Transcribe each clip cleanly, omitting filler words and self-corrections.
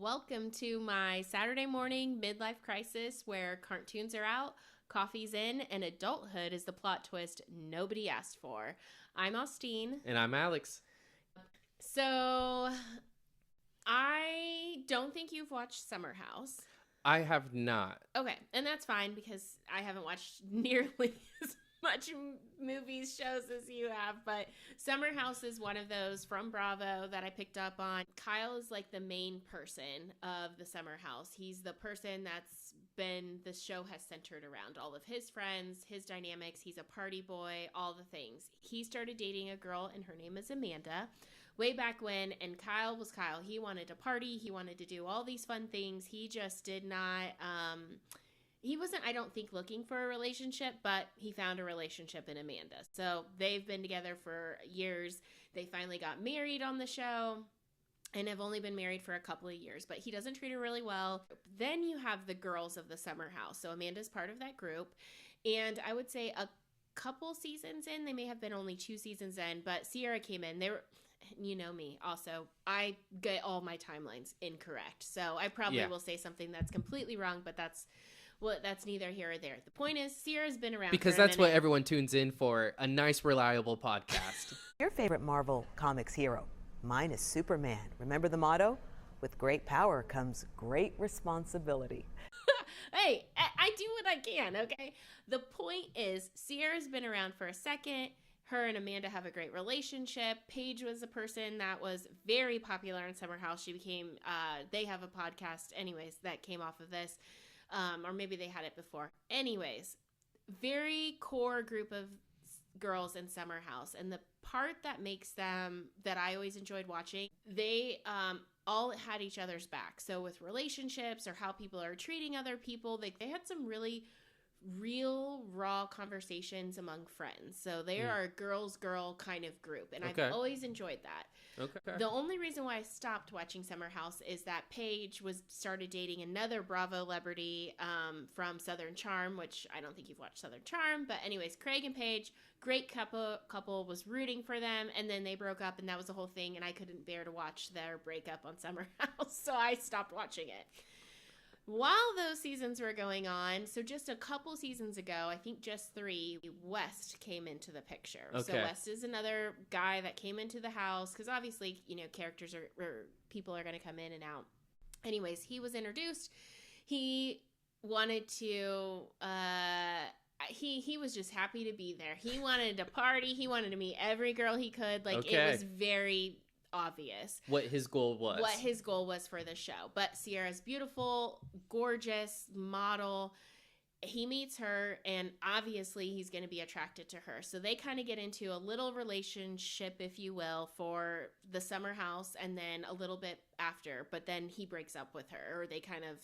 Welcome to my Saturday morning midlife crisis where cartoons are out, coffee's in, and adulthood is the plot twist nobody asked for. I'm Austine. And I'm Alex. So, I don't think you've watched Summer House. I have not. Okay, and that's fine because I haven't watched nearly as much movies, shows as you have, but Summer House is one of those from Bravo that I picked up on. Kyle is like the main person of the Summer House. He's the person the show has centered around. All of his friends, his dynamics, he's a party boy, all the things. He started dating a girl and her name is Amanda way back when, and Kyle was Kyle. He wanted to party, he wanted to do all these fun things. He just did not, he wasn't, I don't think, looking for a relationship, but he found a relationship in Amanda. So they've been together for years. They finally got married on the show and have only been married for a couple of years, but he doesn't treat her really well. Then you have the girls of the Summer House. So Amanda's part of that group. And I would say a couple seasons in, they may have been only 2 seasons in, but Sierra came in. They were, you know me also, I get all my timelines incorrect. So I probably will say something that's completely wrong, but that's neither here or there. The point is, Sierra's been around because for a that's what minute. everyone tunes in for, a nice, reliable podcast. Your favorite Marvel Comics hero? Mine is Superman. Remember the motto? With great power comes great responsibility. Hey, I do what I can, okay? The point is, Sierra's been around for a second. Her and Amanda have a great relationship. Paige was a person that was very popular in Summer House. She became, they have a podcast, anyways, that came off of this. Or maybe they had it before. Anyways, very core group of girls in Summer House. And the part that makes them, that I always enjoyed watching, they all had each other's back. So with relationships or how people are treating other people, they had some really real, raw conversations among friends. So they are a girl kind of group. And Okay. I've always enjoyed that. Okay. The only reason why I stopped watching Summer House is that Paige started dating another Bravo celebrity from Southern Charm, which I don't think you've watched Southern Charm, but anyways, Craig and Paige, great couple, was rooting for them, and then they broke up, and that was the whole thing, and I couldn't bear to watch their breakup on Summer House, so I stopped watching it. While those seasons were going on, so just a couple seasons ago, I think just 3, West came into the picture. Okay. So West is another guy that came into the house because obviously, characters or people are going to come in and out. Anyways, he was introduced. He wanted to, he was just happy to be there. He wanted to party. He wanted to meet every girl he could. Okay. It was very obvious What his goal was. For the show. But Sierra's beautiful, gorgeous model. He meets her and obviously he's going to be attracted to her. So they kind of get into a little relationship, if you will, for the Summer House and then a little bit after. But then he breaks up with her, or they kind of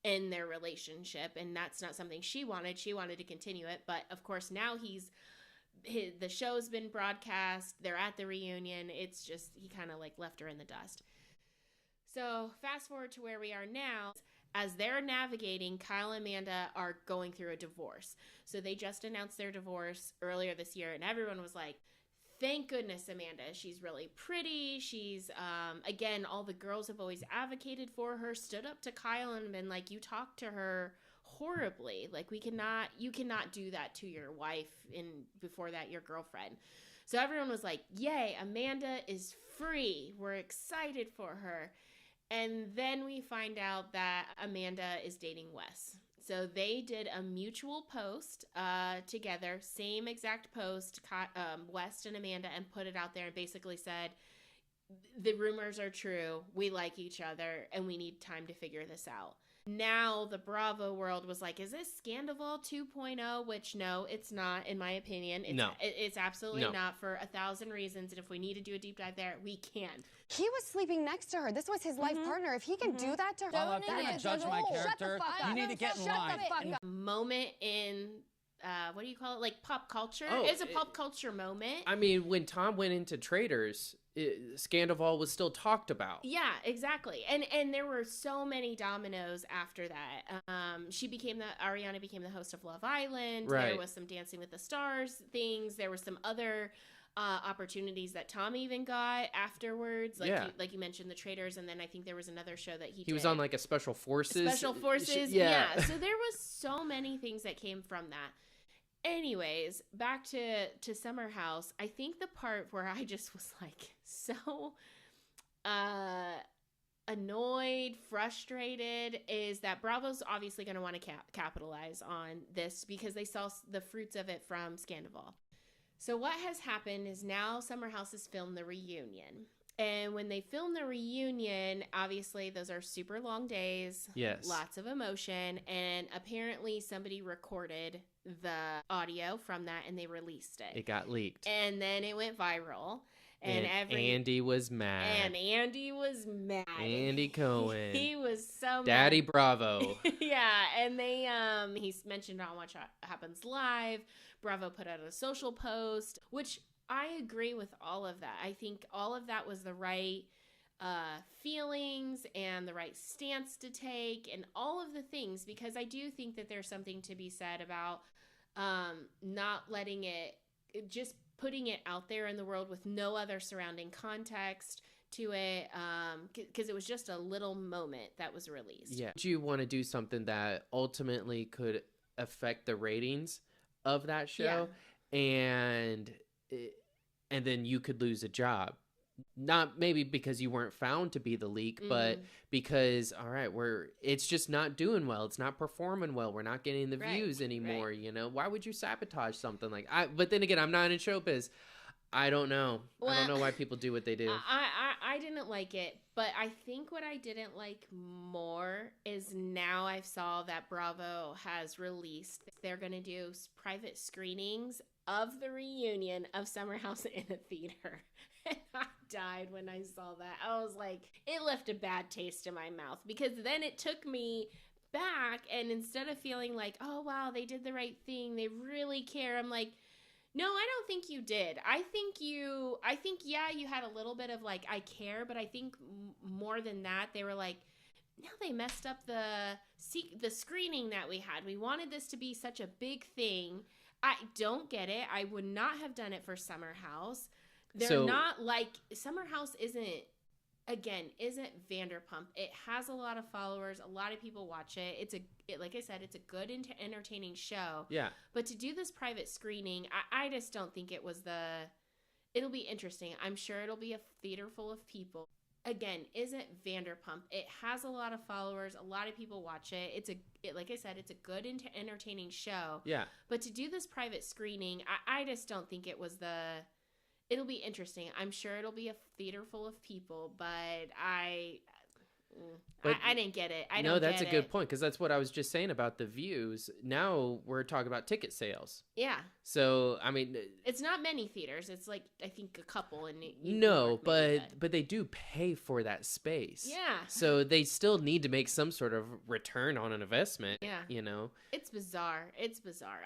end their relationship, and that's not something she wanted. She wanted to continue it. But of course now the show's been broadcast. They're at the reunion. It's just, he kind of like left her in the dust. So fast forward to where we are now. As they're navigating, Kyle and Amanda are going through a divorce. So they just announced their divorce earlier this year, and everyone was like, thank goodness, Amanda. She's really pretty. She's, again, all the girls have always advocated for her, stood up to Kyle and been like, you talked to her horribly. Like, you cannot do that to your wife, and before that, your girlfriend. So everyone was like, yay, Amanda is free. We're excited for her. And then we find out that Amanda is dating Wes. So they did a mutual post together, same exact post, Wes and Amanda, and put it out there and basically said, the rumors are true, we like each other, and we need time to figure this out. Now the Bravo world was like, is this Scandavol 2.0? Which, no, it's not, in my opinion. It's absolutely not, for 1,000 reasons, and if we need to do a deep dive there, we can. He was sleeping next to her. This was his life partner. If he can do that to her... Well, if you're going to judge my character, you need to get in line. Moment in... what do you call it? Like pop culture? Oh, it's a pop culture moment. I mean, when Tom went into Traders, Scandavol was still talked about. Yeah, exactly. And there were so many dominoes after that. Ariana became the host of Love Island. Right. There was some Dancing with the Stars things. There were some other opportunities that Tom even got afterwards. Like, Yeah. like you mentioned, the Traitors, and then I think there was another show that he did. was on like a Special Forces. Special Forces, yeah. So there was so many things that came from that. Anyways, back to Summer House. I think the part where I just was like so annoyed, frustrated, is that Bravo's obviously going to want to capitalize on this because they saw the fruits of it from Scandavol. So what has happened is now Summer House has filmed the reunion. And when they film the reunion, obviously those are super long days. Yes. Lots of emotion. And apparently somebody recorded the audio from that and they released it. It got leaked. And then it went viral. And Andy was mad. And Andy was mad. Andy Cohen. He was so Daddy mad. Bravo. Yeah, and they he's mentioned on What Happens Live. Bravo put out a social post, which I agree with all of that. I think all of that was the right feelings and the right stance to take and all of the things, because I do think that there's something to be said about not letting it, just putting it out there in the world with no other surrounding context to it, because it was just a little moment that was released. Yeah. Do you want to do something that ultimately could affect the ratings of that show? Yeah. And then you could lose a job. Not maybe because you weren't found to be the leak, but because, all right, it's just not doing well. It's not performing well. We're not getting the views anymore. Right. You know, why would you sabotage something like but then again, I'm not in showbiz. I don't know. Well, I don't know why people do what they do. I didn't like it, but I think what I didn't like more is now I saw that Bravo has released, they're going to do private screenings of the reunion of Summer House in a theater. And I died when I saw that. I was like, it left a bad taste in my mouth, because then it took me back, and instead of feeling like, oh wow, they did the right thing, they really care, I'm like, no, I don't think you did. I think yeah, you had a little bit of like, I care, but I think more than that, they were like, now they messed up the screening that we had. We wanted this to be such a big thing. I don't get it. I would not have done it for Summer House. They're not like, Summer House isn't Vanderpump. It has a lot of followers. A lot of people watch it. Like I said, it's a good, entertaining show. Yeah. But to do this private screening, I just don't think it was it'll be interesting. I'm sure it'll be a theater full of people. Again, isn't Vanderpump. It has a lot of followers. A lot of people watch it. Like I said, it's a good, entertaining show. Yeah. But to do this private screening, I just don't think it was it'll be interesting. I'm sure it'll be a theater full of people, but I didn't get it. No, that's a good point, because that's what I was just saying about the views. Now we're talking about ticket sales. Yeah. So, I mean, it's not many theaters. It's like, I think a couple in New York, maybe, but they do pay for that space. Yeah. So they still need to make some sort of return on an investment. Yeah. You know? It's bizarre.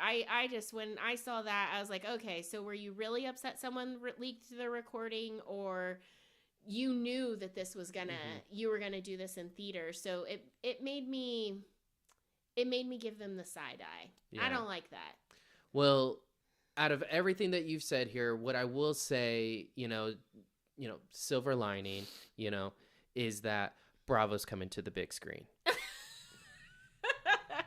I just, when I saw that, I was like, okay, so were you really upset someone leaked the recording, or you knew that this was you were gonna do this in theater? So it made me give them the side eye. Yeah. I don't like that. Well, out of everything that you've said here, what I will say, silver lining, is that Bravo's coming to the big screen.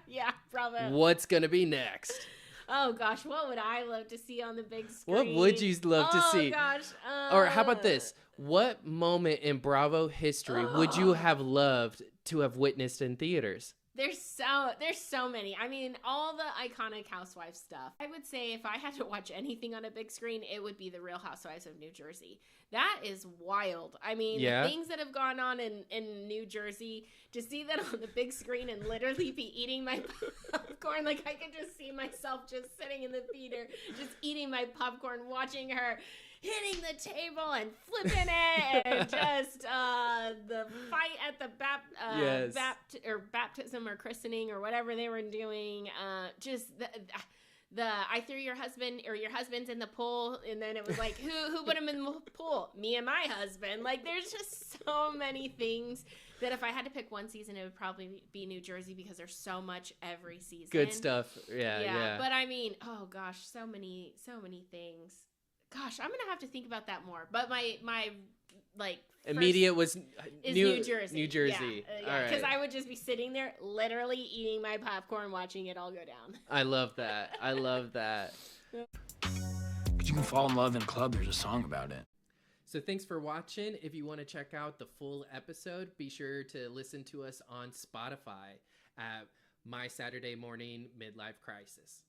Yeah, Bravo. What's gonna be next? Oh gosh, what would I love to see on the big screen? What would you love to see? Oh gosh. Or how about this? What moment in Bravo history would you have loved to have witnessed in theaters? There's so many. I mean, all the iconic housewife stuff. I would say if I had to watch anything on a big screen, it would be the Real Housewives of New Jersey. That is wild. I mean, the things that have gone on in New Jersey, to see that on the big screen and literally be eating my popcorn, like I could just see myself just sitting in the theater, just eating my popcorn, watching her hitting the table and flipping it, and just the fight at the baptism or christening or whatever they were doing. Just the I threw your husband, or your husband's in the pool, and then it was like, who put him in the pool? Me and my husband. Like, there's just so many things that if I had to pick one season, it would probably be New Jersey, because there's so much every season. Good stuff. Yeah. But I mean, oh gosh, so many things Gosh, I'm gonna have to think about that more. But my like immediate was New Jersey. New Jersey. Yeah, because right. I would just be sitting there, literally eating my popcorn, watching it all go down. I love that. I love that. Because you can fall in love in a club. There's a song about it. So thanks for watching. If you want to check out the full episode, be sure to listen to us on Spotify at My Saturday Morning Midlife Crisis.